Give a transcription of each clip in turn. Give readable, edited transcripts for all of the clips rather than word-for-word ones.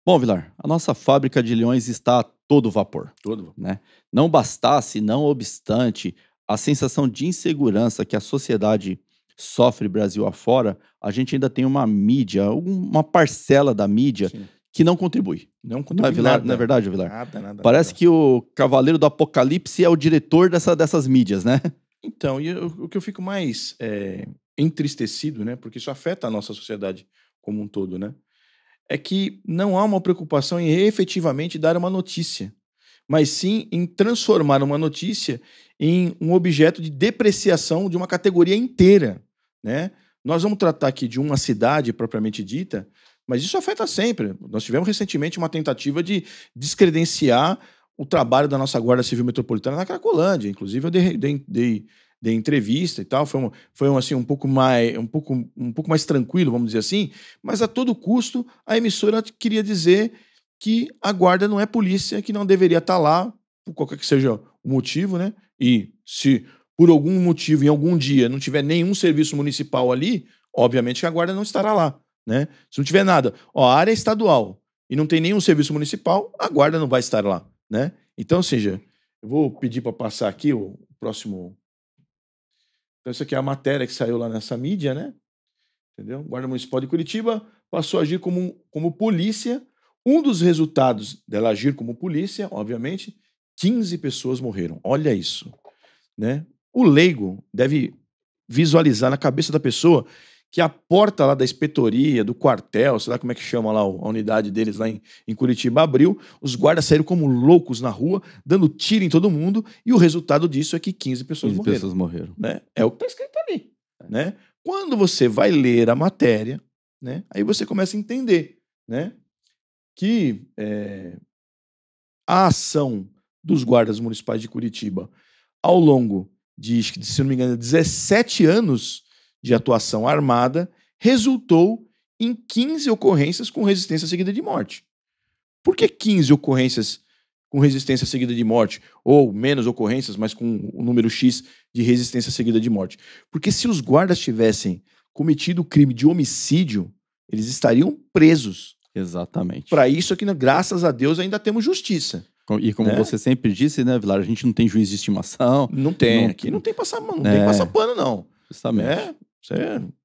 Bom, Vilar, a nossa fábrica de leões está a todo vapor, Todo. né? Não bastasse, não obstante, a sensação de insegurança que a sociedade sofre Brasil afora, a gente ainda tem uma mídia, uma parcela da mídia Sim. que não contribui. Não Não é, contribui Vilar, não é nada. verdade, Vilar? Nada, nada, Parece nada. que o Cavaleiro do Apocalipse é o diretor dessas mídias, né? Então, o que eu fico mais entristecido, né? Porque isso afeta a nossa sociedade como um todo, né? É que não há uma preocupação em efetivamente dar uma notícia, mas sim em transformar uma notícia em um objeto de depreciação de uma categoria inteira, né? Nós vamos tratar aqui de uma cidade propriamente dita, mas isso afeta sempre. Nós tivemos recentemente uma tentativa de descredenciar o trabalho da nossa Guarda Civil Metropolitana na Cracolândia. Inclusive, eu dei entrevista e tal. Foi assim, um pouco mais tranquilo, vamos dizer assim, mas a todo custo a emissora queria dizer que a guarda não é polícia, que não deveria estar lá, por qualquer que seja o motivo, né? E se por algum motivo, em algum dia, não tiver nenhum serviço municipal ali, obviamente que a guarda não estará lá, né? Se não tiver nada, ó, a área é estadual e não tem nenhum serviço municipal, a guarda não vai estar lá, né? Então, ou seja, eu vou pedir para passar aqui o próximo. Então, isso aqui é a matéria que saiu lá nessa mídia, né? Entendeu? Guarda Municipal de Curitiba passou a agir como polícia. Um dos resultados dela agir como polícia, obviamente, 15 pessoas morreram. Olha isso, né? O leigo deve visualizar na cabeça da pessoa que a porta lá da inspetoria, do quartel, sei lá como é que chama lá a unidade deles lá em Curitiba, abriu, os guardas saíram como loucos na rua, dando tiro em todo mundo, e o resultado disso é que 15 pessoas 15 morreram. pessoas morreram. Né? É o que está escrito ali, né? Quando você vai ler a matéria, né, aí você começa a entender, né, que a ação dos guardas municipais de Curitiba ao longo de, se não me engano, 17 anos de atuação armada resultou em 15 ocorrências com resistência seguida de morte. Por que 15 ocorrências com resistência seguida de morte? Ou menos ocorrências, mas com o número X de resistência seguida de morte? Porque se os guardas tivessem cometido o crime de homicídio, eles estariam presos. Exatamente. Para isso aqui, graças a Deus, ainda temos justiça. E como né? você sempre disse, né, Vilar, a gente não tem juiz de estimação. Não tem. Aqui não tem tem passapano, não. Justamente. Né?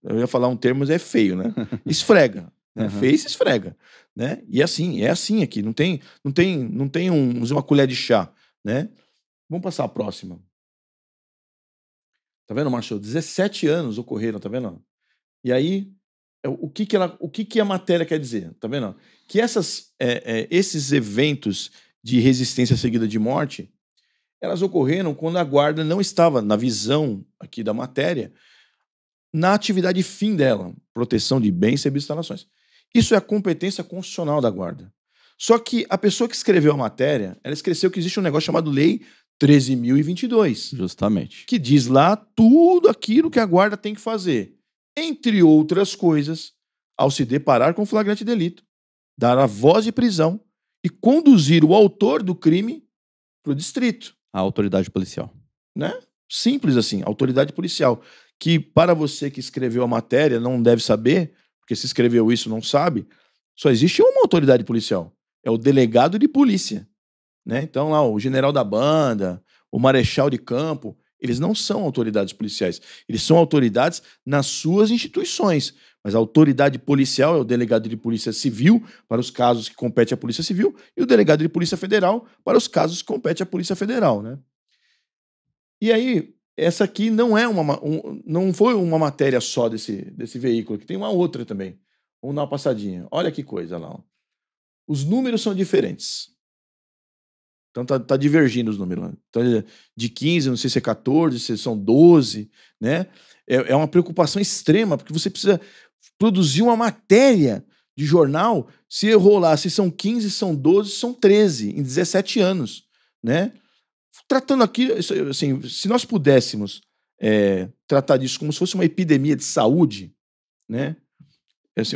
Eu ia falar um termo, mas é feio, né? Esfrega. Né? Uhum. Fez, esfrega. Né? E é assim aqui. Não tem uma colher de chá. Né? Vamos passar a próxima. Tá vendo, Marcelo? 17 anos ocorreram, tá vendo? E aí, o que a matéria quer dizer? Tá vendo? Que esses eventos de resistência seguida de morte, elas ocorreram quando a guarda não estava, na visão aqui da matéria, na atividade fim dela, proteção de bens, serviços e instalações. Isso é a competência constitucional da guarda. Só que a pessoa que escreveu a matéria, ela esqueceu que existe um negócio chamado Lei 13.022. Justamente. Que diz lá tudo aquilo que a guarda tem que fazer. Entre outras coisas, ao se deparar com flagrante delito, dar a voz de prisão e conduzir o autor do crime para o distrito. A autoridade policial. Né? Simples assim, autoridade policial. Que para você que escreveu a matéria não deve saber, porque se escreveu isso não sabe, só existe uma autoridade policial. É o delegado de polícia. Né? Então lá o general da banda, o marechal de campo, eles não são autoridades policiais. Eles são autoridades nas suas instituições. Mas a autoridade policial é o delegado de polícia civil para os casos que compete à Polícia Civil e o delegado de polícia federal para os casos que compete à Polícia Federal, né? E aí, essa aqui não foi uma matéria só desse veículo, que tem uma outra também. Vamos dar uma passadinha. Olha que coisa lá. Ó. Os números são diferentes. Então tá divergindo os números. Então, de 15, não sei se é 14, se são 12, né? É uma preocupação extrema, porque você precisa produzir uma matéria de jornal, se errou lá, se são 15, são 12, são 13, em 17 anos, né? Tratando aqui, assim, se nós pudéssemos tratar disso como se fosse uma epidemia de saúde, né? Assim,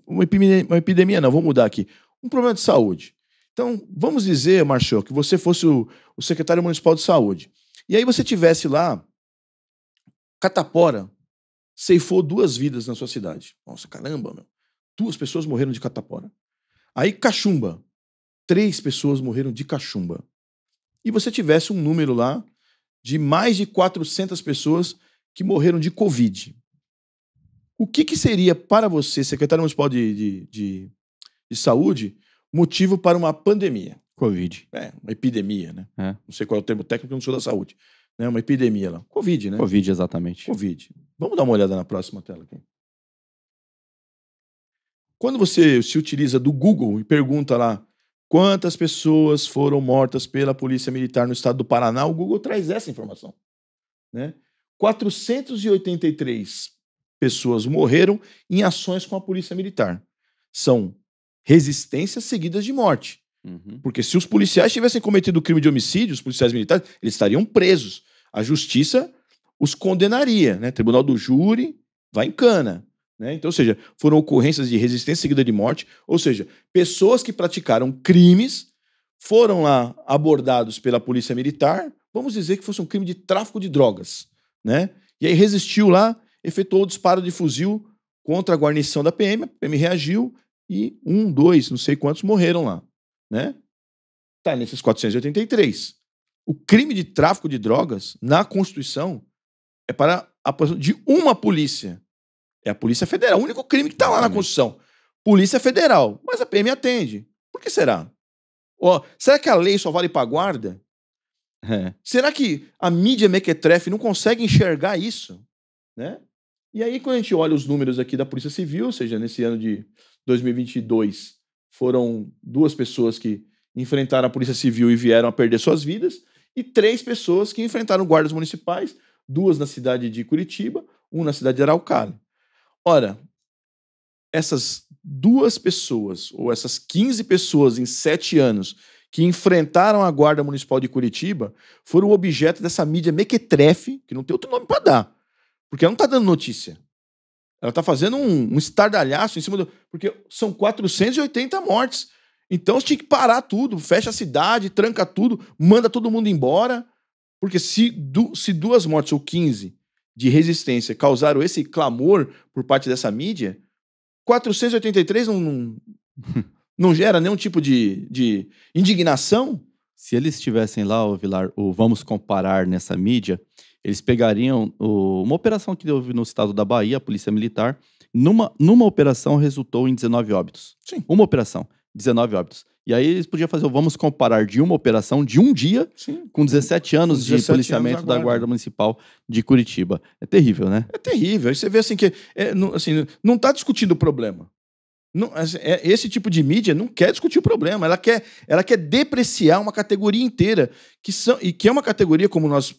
uma epidemia não, vou mudar aqui. Um problema de saúde. Então, vamos dizer, Marchão, que você fosse o secretário municipal de saúde. E aí você tivesse lá, catapora ceifou 2 vidas na sua cidade. Nossa, caramba, meu. 2 pessoas morreram de catapora. Aí, cachumba. 3 pessoas morreram de cachumba. E você tivesse um número lá de mais de 400 pessoas que morreram de Covid. O que seria para você, secretário municipal de saúde, motivo para uma pandemia? Covid. Uma epidemia, né? É. Não sei qual é o termo técnico, eu não sou da saúde. Né? Uma epidemia lá. Covid, né? Covid, exatamente. Covid. Vamos dar uma olhada na próxima tela aqui. Quando você se utiliza do Google e pergunta lá quantas pessoas foram mortas pela Polícia Militar no estado do Paraná, o Google traz essa informação. Né? 483 pessoas morreram em ações com a Polícia Militar. São resistências seguidas de morte. Uhum. Porque se os policiais tivessem cometido crime de homicídio, os policiais militares, eles estariam presos. A justiça os condenaria, né? Tribunal do júri vai em cana. Né? Então, ou seja, foram ocorrências de resistência seguida de morte, ou seja, pessoas que praticaram crimes foram lá abordados pela Polícia Militar, vamos dizer que fosse um crime de tráfico de drogas. Né? E aí resistiu lá, efetuou o disparo de fuzil contra a guarnição da PM, a PM reagiu e 1, 2, não sei quantos morreram lá. Né? Tá nesses 483. O crime de tráfico de drogas, na Constituição, é para a de uma polícia. É a Polícia Federal. O único crime que está lá na Constituição. Polícia Federal. Mas a PM atende. Por que será? Será que a lei só vale para a guarda? Será que a mídia mequetrefe não consegue enxergar isso? Né? E aí, quando a gente olha os números aqui da Polícia Civil, ou seja, nesse ano de 2022, foram 2 pessoas que enfrentaram a Polícia Civil e vieram a perder suas vidas, e 3 pessoas que enfrentaram guardas municipais, 2 na cidade de Curitiba, 1 na cidade de Araucária. Ora, essas 2 pessoas, ou essas 15 pessoas em 7 anos que enfrentaram a Guarda Municipal de Curitiba, foram objeto dessa mídia mequetrefe, que não tem outro nome para dar, porque ela não está dando notícia. Ela está fazendo um estardalhaço em cima do... Porque são 480 mortes. Então você tinha que parar tudo, fecha a cidade, tranca tudo, manda todo mundo embora. Porque se 2 mortes ou 15 de resistência causaram esse clamor por parte dessa mídia, 483 não gera nenhum tipo de indignação? Se eles tivessem lá, Vilar, o vamos comparar nessa mídia, eles pegariam uma operação que houve no estado da Bahia, a Polícia Militar. Numa operação resultou em 19 óbitos. Sim. Uma operação, 19 óbitos. E aí eles podiam fazer o vamos comparar de uma operação de um dia. Sim. Com 17 anos de policiamento da Guarda Municipal de Curitiba. É terrível, né? É terrível. Aí você vê assim que não está discutindo o problema. Não, esse tipo de mídia não quer discutir o problema, ela quer depreciar uma categoria inteira, que é uma categoria, como nós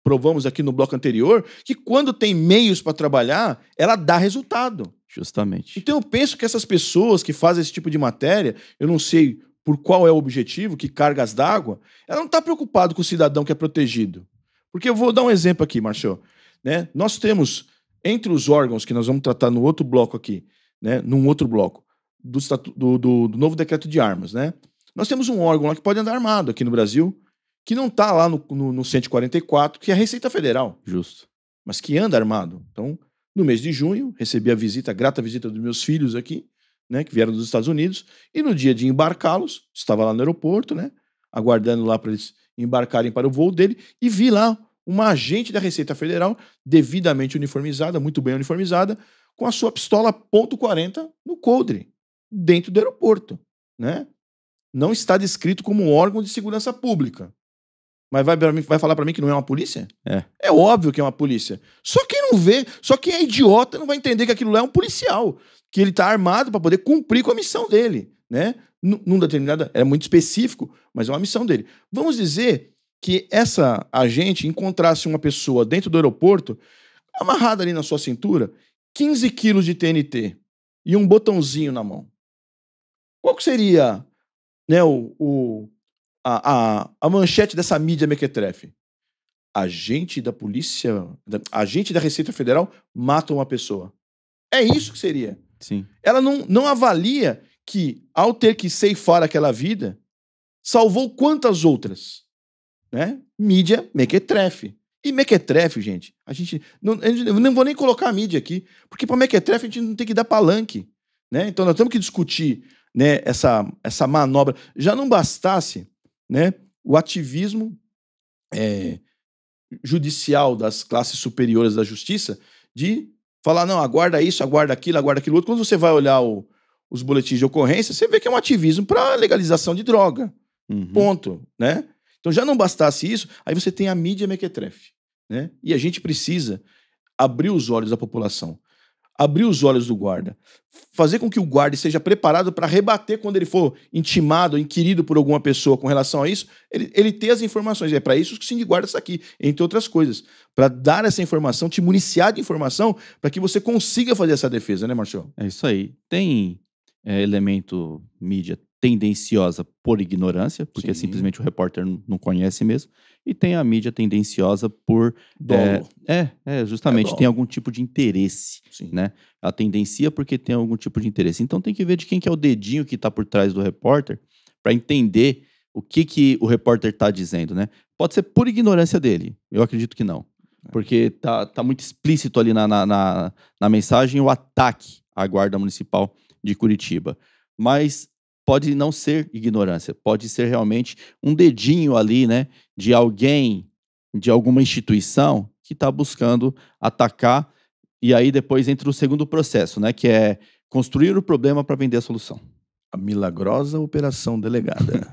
provamos aqui no bloco anterior, que quando tem meios para trabalhar, ela dá resultado. Justamente. Então eu penso que essas pessoas que fazem esse tipo de matéria, eu não sei por qual é o objetivo, que cargas d'água, ela não está preocupada com o cidadão que é protegido. Porque eu vou dar um exemplo aqui, Marcelo. Né? Nós temos, entre os órgãos que nós vamos tratar no outro bloco aqui, né, num outro bloco, do novo decreto de armas, né? Nós temos um órgão lá que pode andar armado aqui no Brasil, que não está lá no 144, que é a Receita Federal. Justo. Mas que anda armado. Então, no mês de junho, recebi a grata visita dos meus filhos aqui, né, que vieram dos Estados Unidos, e no dia de embarcá-los, estava lá no aeroporto, né, aguardando lá para eles embarcarem para o voo dele, e vi lá uma agente da Receita Federal, devidamente uniformizada, muito bem uniformizada, com a sua pistola .40 no coldre, dentro do aeroporto. Né? Não está descrito como um órgão de segurança pública. Mas vai falar para mim que não é uma polícia? É óbvio que é uma polícia. Só quem não vê, só quem é idiota não vai entender que aquilo lá é um policial, que ele está armado para poder cumprir com a missão dele. Né? Num determinado... É muito específico, mas é uma missão dele. Vamos dizer que essa agente encontrasse uma pessoa dentro do aeroporto, amarrada ali na sua cintura, 15 quilos de TNT e um botãozinho na mão. Qual que seria, né, a manchete dessa mídia mequetrefe? Agente da polícia, agente da Receita Federal mata uma pessoa. É isso que seria. Sim. Ela não avalia que, ao ter que ceifar aquela vida, salvou quantas outras? Né? Mídia mequetrefe. E mequetrefe, gente, eu não vou nem colocar a mídia aqui, porque para mequetrefe a gente não tem que dar palanque. Né? Então nós temos que discutir né, essa manobra. Já não bastasse, né, o ativismo judicial das classes superiores da justiça de falar, não, aguarda isso, aguarda aquilo outro. Quando você vai olhar os boletins de ocorrência, você vê que é um ativismo para legalização de droga. Ponto, né? Então já não bastasse isso, aí você tem a mídia mequetrefe, né? E a gente precisa abrir os olhos da população, abrir os olhos do guarda, fazer com que o guarda seja preparado para rebater quando ele for intimado, inquirido por alguma pessoa com relação a isso, ele ter as informações. É para isso que o Sindiguarda está aqui, entre outras coisas, para dar essa informação, te municiar de informação para que você consiga fazer essa defesa, né, Marcelo? É isso aí. Tem elemento mídia tendenciosa por ignorância, porque Sim. simplesmente o repórter não conhece mesmo, e tem a mídia tendenciosa por... Dolo. Justamente, dolo. tem algum tipo de interesse, Sim. né? Ela tendencia porque tem algum tipo de interesse. Então tem que ver de quem que é o dedinho que está por trás do repórter para entender o que o repórter está dizendo, né? Pode ser por ignorância dele, eu acredito que não. Porque tá muito explícito ali na mensagem o ataque à Guarda Municipal de Curitiba. Mas pode não ser ignorância, pode ser realmente um dedinho ali, né, de alguém, de alguma instituição que está buscando atacar, e aí depois entra o segundo processo, né, que é construir o problema para vender a solução. A milagrosa operação delegada.